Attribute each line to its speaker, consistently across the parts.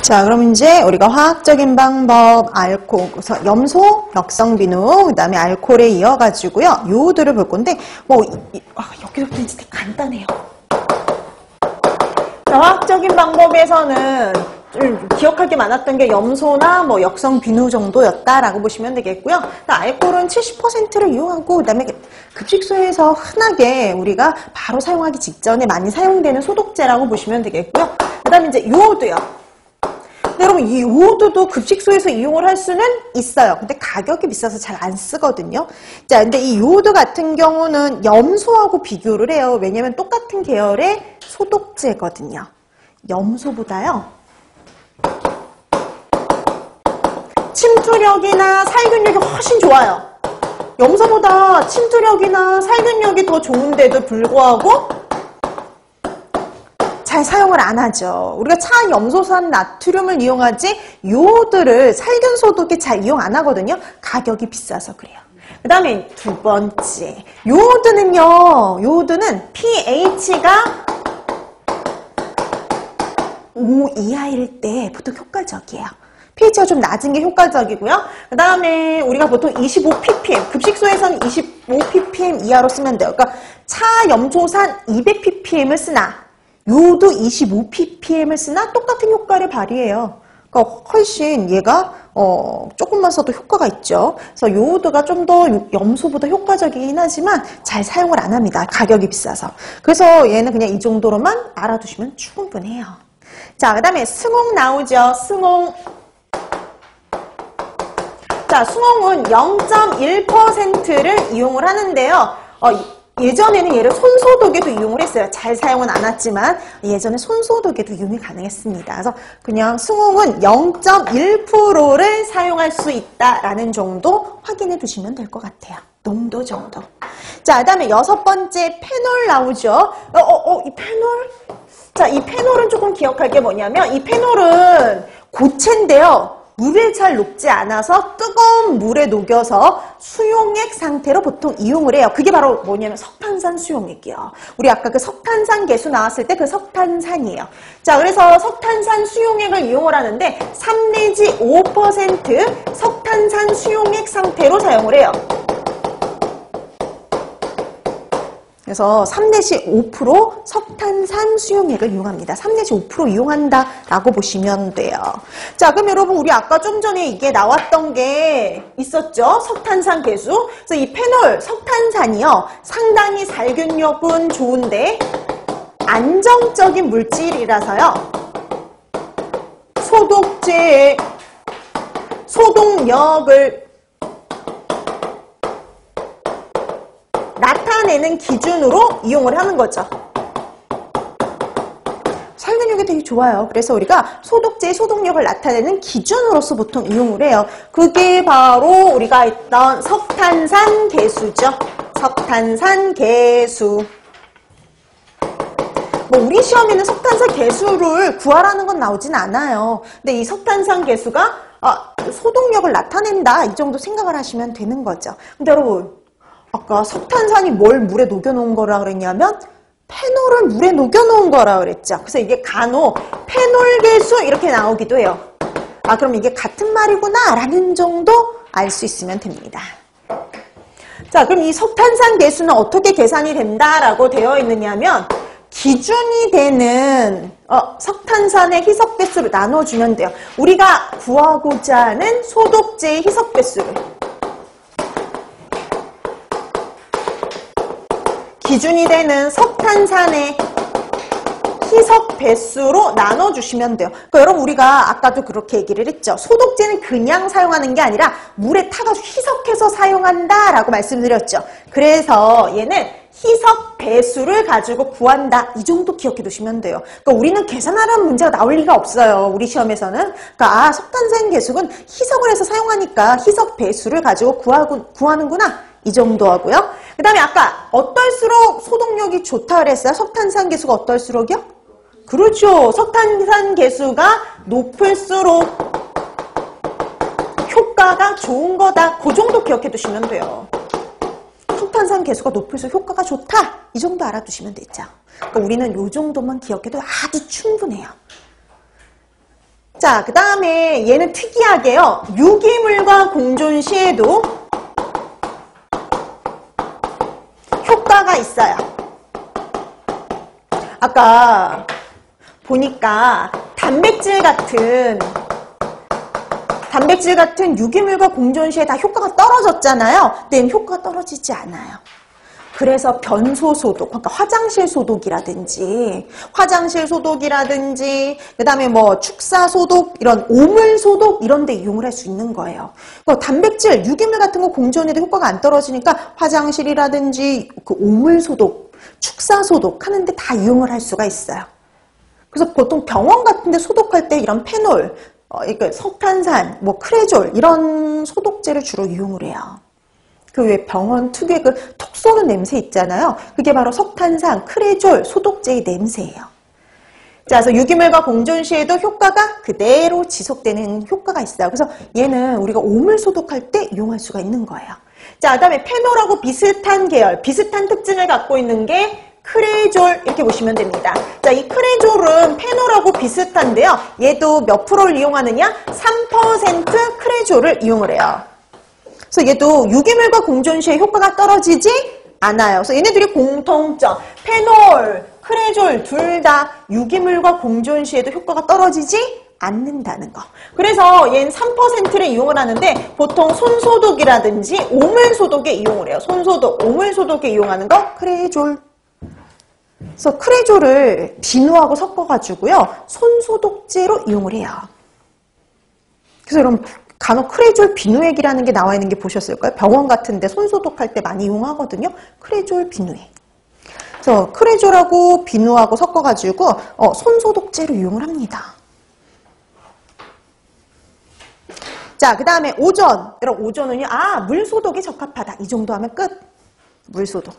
Speaker 1: 자, 그럼 이제 우리가 화학적인 방법, 알코올, 염소, 역성비누, 그 다음에 알코올에 이어가지고요. 요오드를 볼 건데, 여기서부터 이제 되게 간단해요. 자, 화학적인 방법에서는 좀 기억할 게 많았던 게 염소나 역성비누 정도였다라고 보시면 되겠고요. 알코올은 70%를 이용하고, 그 다음에 급식소에서 흔하게 우리가 바로 사용하기 직전에 많이 사용되는 소독제라고 보시면 되겠고요. 그 다음에 이제 요오드요. 근데 여러분, 이 요오드도 급식소에서 이용을 할 수는 있어요. 근데 가격이 비싸서 잘 안 쓰거든요. 자, 근데 이 요오드 같은 경우는 염소하고 비교를 해요. 왜냐면 똑같은 계열의 소독제거든요. 염소보다요, 침투력이나 살균력이 훨씬 좋아요. 염소보다 침투력이나 살균력이 더 좋은데도 불구하고 잘 사용을 안 하죠. 우리가 차 염소산 나트륨을 이용하지 요오드를 살균 소독에 잘 이용 안 하거든요. 가격이 비싸서 그래요. 그 다음에 두 번째, 요오드는 pH가 5 이하일 때 보통 효과적이에요. pH가 좀 낮은 게 효과적이고요. 그 다음에 우리가 보통 25ppm, 급식소에서는 25ppm 이하로 쓰면 돼요. 그러니까 차 염소산 200ppm을 쓰나 요오드 25ppm을 쓰나 똑같은 효과를 발휘해요. 그러니까 훨씬 얘가 조금만 써도 효과가 있죠. 그래서 요오드가 좀 더 염소보다 효과적이긴 하지만 잘 사용을 안 합니다. 가격이 비싸서. 그래서 얘는 그냥 이 정도로만 알아두시면 충분해요. 자, 그 다음에 승홍 나오죠. 승홍. 자, 승홍은 0.1%를 이용을 하는데요. 예전에는 얘를 손소독에도 이용을 했어요. 잘 사용은 안 했지만 예전에 손소독에도 이용이 가능했습니다. 그래서 그냥 승홍은 0.1%를 사용할 수 있다라는 정도 확인해 두시면 될 것 같아요. 농도 정도. 자, 그 다음에 6번째 페놀 나오죠. 이 페놀? 자, 이 페놀은 조금 기억할 게 뭐냐면 이 페놀은 고체인데요. 물에 잘 녹지 않아서 뜨거운 물에 녹여서 수용액 상태로 보통 이용을 해요. 그게 바로 뭐냐면 석탄산 수용액이요. 우리 아까 그 석탄산 개수 나왔을 때 그 석탄산이에요. 자, 그래서 석탄산 수용액을 이용을 하는데 3 내지 5% 석탄산 수용액 상태로 사용을 해요. 그래서 3 내지 5% 석탄산 수용액을 이용합니다. 3 내지 5% 이용한다라고 보시면 돼요. 자, 그럼 여러분 우리 아까 좀 전에 이게 나왔던 게 있었죠? 석탄산 개수. 그래서 이 페놀, 석탄산이요. 상당히 살균력은 좋은데 안정적인 물질이라서요. 소독제의 소독력을 나타내는 기준으로 이용을 하는 거죠. 살균력이 되게 좋아요. 그래서 우리가 소독제의 소독력을 나타내는 기준으로서 보통 이용을 해요. 그게 바로 우리가 했던 석탄산 개수죠. 석탄산 개수. 우리 시험에는 석탄산 개수를 구하라는 건 나오진 않아요. 근데 이 석탄산 개수가 소독력을 나타낸다 이 정도 생각을 하시면 되는 거죠. 근데 여러분 아까 석탄산이 뭘 물에 녹여놓은 거라 그랬냐면 페놀을 물에 녹여놓은 거라 그랬죠. 그래서 이게 간혹 페놀개수 이렇게 나오기도 해요. 그럼 이게 같은 말이구나 라는 정도 알 수 있으면 됩니다. 자, 그럼 이 석탄산 개수는 어떻게 계산이 된다라고 되어 있느냐면 기준이 되는 석탄산의 희석 배수를 나눠주면 돼요. 우리가 구하고자 하는 소독제의 희석 배수를 기준이 되는 석탄산의 희석 배수로 나눠주시면 돼요. 그러니까 여러분 우리가 아까도 그렇게 얘기를 했죠. 소독제는 그냥 사용하는 게 아니라 물에 타가지고 희석해서 사용한다라고 말씀드렸죠. 그래서 얘는 희석 배수를 가지고 구한다. 이 정도 기억해 두시면 돼요. 그러니까 우리는 계산하라는 문제가 나올 리가 없어요. 우리 시험에서는. 그러니까 석탄산 계수는 희석을 해서 사용하니까 희석 배수를 가지고 구하는구나. 이 정도 하고요. 그 다음에 아까 어떨수록 소독력이 좋다 그랬어요? 석탄산 개수가 어떨수록이요? 그렇죠. 석탄산 개수가 높을수록 효과가 좋은 거다. 그 정도 기억해 두시면 돼요. 석탄산 개수가 높을수록 효과가 좋다. 이 정도 알아두시면 되죠. 그러니까 우리는 이 정도만 기억해도 아주 충분해요. 자, 그 다음에 얘는 특이하게요. 유기물과 공존 시에도 효과가 있어요. 아까 보니까 단백질 같은 유기물과 공존 시에 다 효과가 떨어졌잖아요. 근데 효과가 떨어지지 않아요. 그래서 변소 소독, 그러니까 화장실 소독이라든지 그 다음에 뭐 축사 소독, 이런 오물 소독 이런 데 이용을 할 수 있는 거예요. 그러니까 단백질, 유기물 같은 거 공존해도 효과가 안 떨어지니까 화장실이라든지 그 오물 소독, 축사 소독 하는데 다 이용을 할 수가 있어요. 그래서 보통 병원 같은 데 소독할 때 이런 페놀, 그러니까 석탄산, 뭐 크레졸 이런 소독제를 주로 이용을 해요. 그 왜 병원 특유의 그 톡 쏘는 냄새 있잖아요. 그게 바로 석탄산, 크레졸 소독제의 냄새예요. 자, 그래서 유기물과 공존 시에도 효과가 그대로 지속되는 효과가 있어요. 그래서 얘는 우리가 오물 소독할 때 이용할 수가 있는 거예요. 자, 그 다음에 페놀하고 비슷한 계열, 비슷한 특징을 갖고 있는 게 크레졸 이렇게 보시면 됩니다. 자, 이 크레졸은 페놀하고 비슷한데요. 얘도 몇 프로를 이용하느냐? 3% 크레졸을 이용을 해요. 그래서 얘도 유기물과 공존 시에 효과가 떨어지지 않아요. 그래서 얘네들이 공통점, 페놀, 크레졸 둘 다 유기물과 공존 시에도 효과가 떨어지지 않는다는 거. 그래서 얘는 3%를 이용을 하는데 보통 손소독이라든지 오물소독에 이용을 해요. 손소독, 오물소독에 이용하는 거 크레졸. 그래서 크레졸을 비누하고 섞어가지고요. 손소독제로 이용을 해요. 그래서 여러분 간혹 크레졸 비누액이라는 게 나와 있는 게 보셨을까요? 병원 같은 데 손소독할 때 많이 이용하거든요. 크레졸 비누액. 그래서 크레졸하고 비누하고 섞어가지고 손소독제로 이용을 합니다. 자, 그 다음에 오존. 여러분 오존은요. 물소독에 적합하다. 이 정도 하면 끝. 물소독.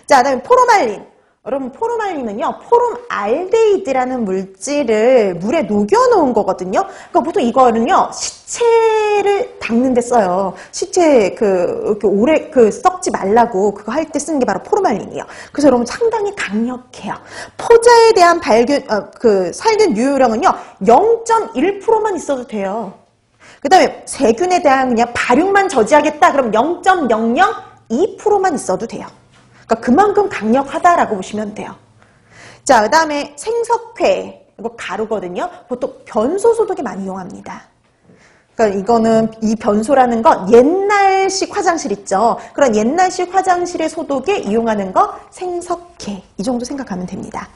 Speaker 1: 자, 그 다음에 포르말린. 여러분 포르말린은요. 포름알데히드라는 물질을 물에 녹여놓은 거거든요. 그러니까 보통 이거는요. 시체를 닦는 데 써요. 시체 이렇게 오래 썩지 말라고 그거 할 때 쓰는 게 바로 포르말린이에요. 그래서 여러분 상당히 강력해요. 포자에 대한 살균 유효량은요. 0.1%만 있어도 돼요. 그 다음에 세균에 대한 그냥 발육만 저지하겠다. 그럼 0.002%만 있어도 돼요. 그러니까 그만큼 강력하다라고 보시면 돼요. 자, 그 다음에 생석회, 이거 가루거든요. 보통 변소 소독에 많이 이용합니다. 그러니까 이 변소라는 건 옛날식 화장실 있죠. 그런 옛날식 화장실의 소독에 이용하는 거 생석회, 이 정도 생각하면 됩니다.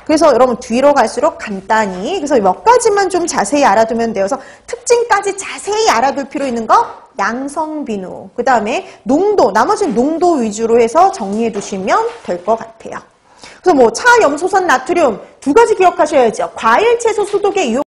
Speaker 1: 그래서 여러분 뒤로 갈수록 간단히, 그래서 몇 가지만 좀 자세히 알아두면 돼요. 그래서 특징까지 자세히 알아둘 필요 있는 거 양성비누, 그 다음에 농도, 나머지는 농도 위주로 해서 정리해 두시면 될 것 같아요. 그래서 뭐 차염소산 나트륨 두 가지 기억하셔야죠. 과일 채소 소독에 이용